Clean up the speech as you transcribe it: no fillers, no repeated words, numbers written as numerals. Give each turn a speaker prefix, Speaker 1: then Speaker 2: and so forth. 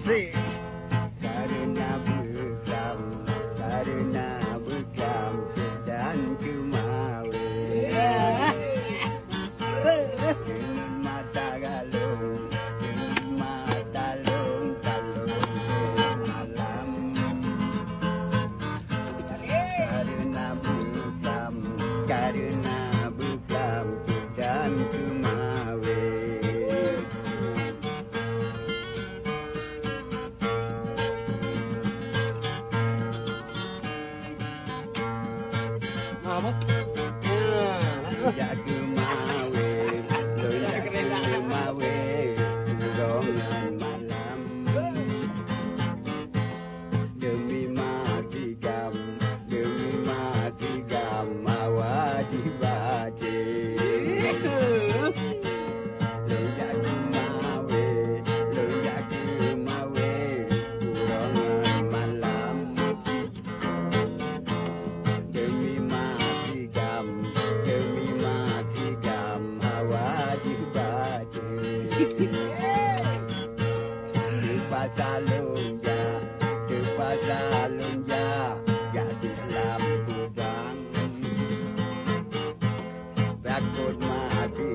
Speaker 1: Asik. Karena bekam sedang kemawin. Dengan mata galung, dengan mata long-talong malam. Karena bekam sedang kemawin.
Speaker 2: Apa?
Speaker 1: Lonjak kemawin, lonjak kemawin, dorongan malam. Demi mati gam, awak dibati. Lonjak kemawin, dorongan malam. Demi mati gam, awak dibati. Di pasar lonja, jatuh lampu bang. Takut mati